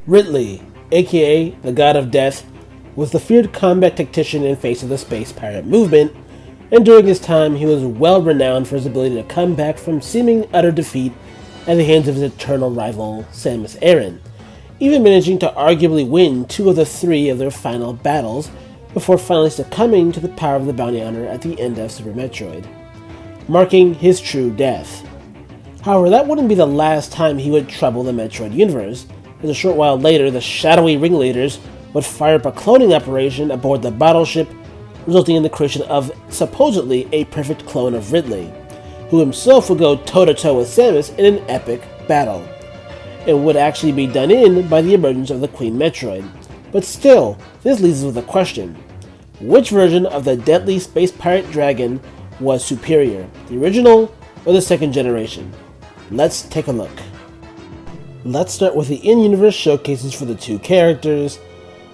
Ridley, aka the God of Death, was the feared combat tactician and face of the space pirate movement, and during his time he was well renowned for his ability to come back from seeming utter defeat at the hands of his eternal rival Samus Aran, even managing to arguably win 2 of the 3 of their final battles before finally succumbing to the power of the bounty hunter at the end of Super Metroid, marking his true death. However, that wouldn't be the last time he would trouble the Metroid universe, as a short while later the shadowy ringleaders would fire up a cloning operation aboard the battleship, resulting in the creation of supposedly a perfect clone of Ridley, who himself would go toe-to-toe with Samus in an epic battle, and would actually be done in by the emergence of the Queen Metroid. But still, this leaves us with a question. Which version of the deadly space pirate dragon was superior, the original or the second generation? Let's take a look. Let's start with the in-universe showcases for the 2 characters,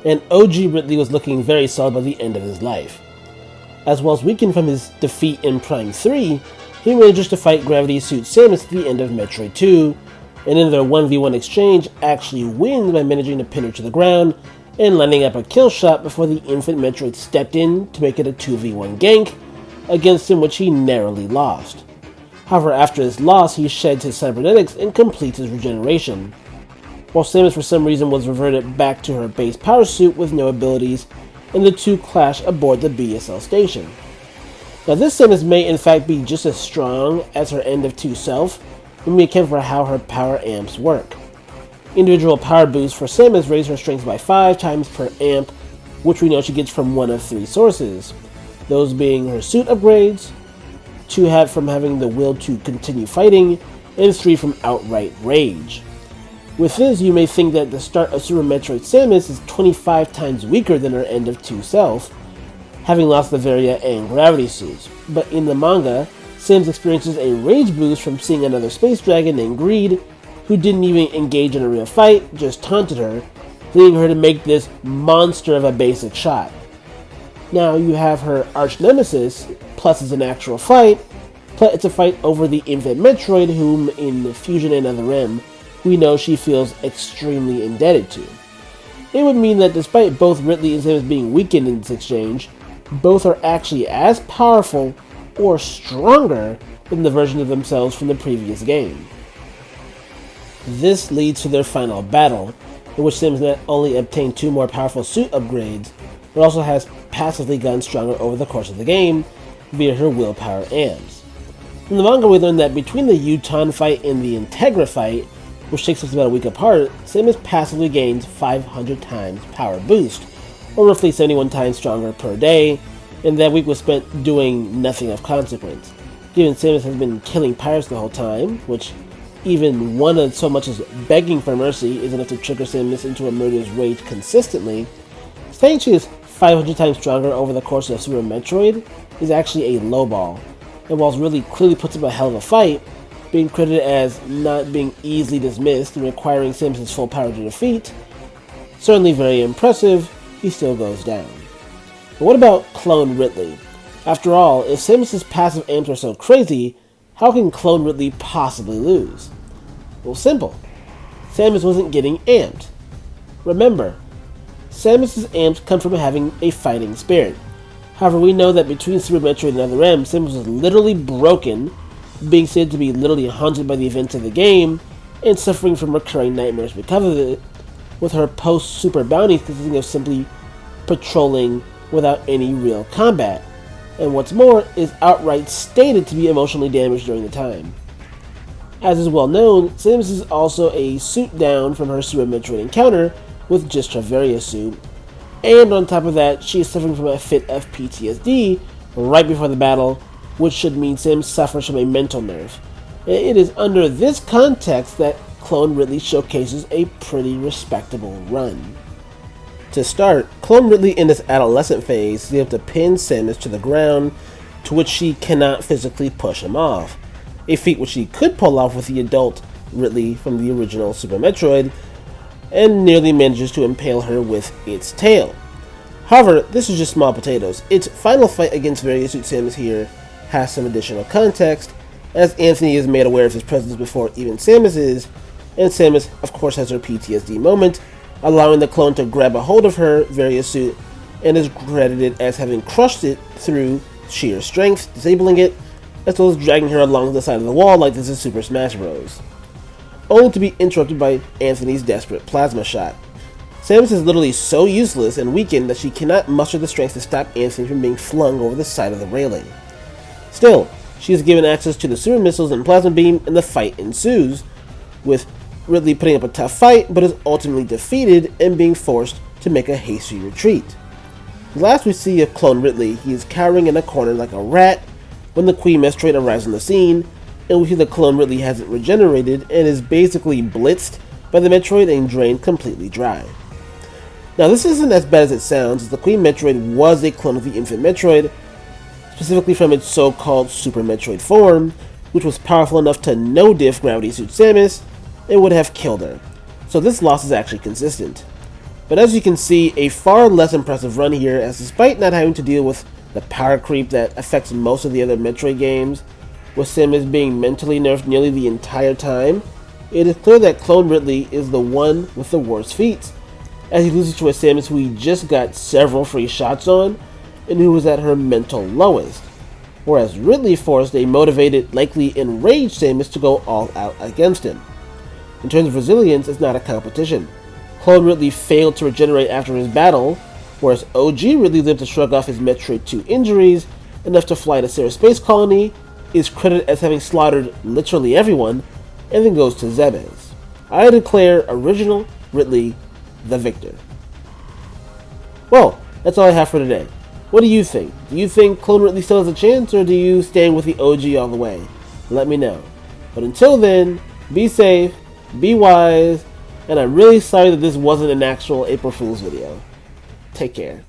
and OG Ridley was looking very solid by the end of his life. As well as weakened from his defeat in Prime 3, he manages to fight Gravity Suit Samus at the end of Metroid 2, and in their 1v1 exchange actually wins by managing to pin her to the ground and lining up a kill shot before the infant Metroid stepped in to make it a 2v1 gank against him, which he narrowly lost. However, after his loss, he sheds his cybernetics and completes his regeneration, while Samus for some reason was reverted back to her base power suit with no abilities, and the 2 clash aboard the BSL station. Now this Samus may in fact be just as strong as her end of 2 self, when we account for how her power amps work. Individual power boosts for Samus raise her strength by 5 times per amp, which we know she gets from one of 3 sources, those being her suit upgrades, 2 have from having the will to continue fighting, and 3 from outright rage. With this, you may think that the start of Super Metroid Samus is 25 times weaker than her end of 2 self, having lost the Varia and Gravity suits, but in the manga, Samus experiences a rage boost from seeing another space dragon named Greed, who didn't even engage in a real fight, just taunted her, leading her to make this monster of a basic shot. Now you have her arch nemesis, plus it's an actual fight, but it's a fight over the infant Metroid, whom in Fusion and Other M, we know she feels extremely indebted to. It would mean that despite both Ridley and Samus being weakened in this exchange, both are actually as powerful or stronger than the version of themselves from the previous game. This leads to their final battle, in which Samus not only obtained 2 more powerful suit upgrades, but also has passively gotten stronger over the course of the game via her willpower amps. In the manga, we learn that between the Uton fight and the Integra fight, which takes us about a week apart, Samus passively gains 500 times power boost, or roughly 71 times stronger per day, and that week was spent doing nothing of consequence. Given Samus has been killing pirates the whole time, which even one of so much as begging for mercy is enough to trigger Samus into a murderous rage consistently, saying she is 500 times stronger over the course of Super Metroid is actually a lowball, and whilst Ridley clearly puts up a hell of a fight, being credited as not being easily dismissed and requiring Samus' full power to defeat, certainly very impressive, he still goes down. But what about Clone Ridley? After all, if Samus' passive amps are so crazy, how can Clone Ridley possibly lose? Well, simple. Samus wasn't getting amped. Remember, Samus' amps come from having a fighting spirit. However, we know that between Super Metroid and Other M, Samus was literally broken, being said to be literally haunted by the events of the game, and suffering from recurring nightmares because of it, with her post-Super bounties consisting of simply patrolling without any real combat, and what's more, is outright stated to be emotionally damaged during the time. As is well known, Samus is also a suit down from her Super Metroid encounter with just her Varia suit, and on top of that, she is suffering from a fit of PTSD right before the battle, which should mean Samus suffers from a mental nerve. It is under this context that Clone Ridley showcases a pretty respectable run. To start, Clone Ridley in this adolescent phase is able to pin Samus to the ground, to which she cannot physically push him off, a feat which she could pull off with the adult Ridley from the original Super Metroid, and nearly manages to impale her with its tail. However, this is just small potatoes. Its final fight against various Suit Samus here has some additional context, as Anthony is made aware of his presence before even Samus is, and Samus of course has her PTSD moment, allowing the clone to grab a hold of her various suit, and is credited as having crushed it through sheer strength, disabling it, as well as dragging her along the side of the wall like this is Super Smash Bros. Only to be interrupted by Anthony's desperate plasma shot. Samus is literally so useless and weakened that she cannot muster the strength to stop Anthony from being flung over the side of the railing. Still, she is given access to the super missiles and plasma beam, and the fight ensues, with Ridley putting up a tough fight, but is ultimately defeated and being forced to make a hasty retreat. The last we see of Clone Ridley, he is cowering in a corner like a rat when the Queen Metroid arrives on the scene, and we see that Clone Ridley hasn't regenerated and is basically blitzed by the Metroid and drained completely dry. Now this isn't as bad as it sounds, as the Queen Metroid was a clone of the Infant Metroid, specifically from its so-called Super Metroid form, which was powerful enough to no-diff Gravity Suit Samus and would have killed her, so this loss is actually consistent. But as you can see, a far less impressive run here, as despite not having to deal with the power creep that affects most of the other Metroid games, with Samus being mentally nerfed nearly the entire time, it is clear that Clone Ridley is the one with the worst feats, as he loses to a Samus who he just got several free shots on, and who was at her mental lowest, whereas Ridley forced a motivated, likely enraged Samus to go all out against him. In terms of resilience, it's not a competition. Clone Ridley failed to regenerate after his battle, whereas OG Ridley lived to shrug off his Metroid 2 injuries enough to fly to Sarah Space Colony, is credited as having slaughtered literally everyone, and then goes to Zebes. I declare original Ridley the victor. Well, that's all I have for today. What do you think? Do you think Clone Ridley still has a chance, or do you stand with the OG all the way? Let me know. But until then, be safe, be wise, and I'm really sorry that this wasn't an actual April Fool's video. Take care.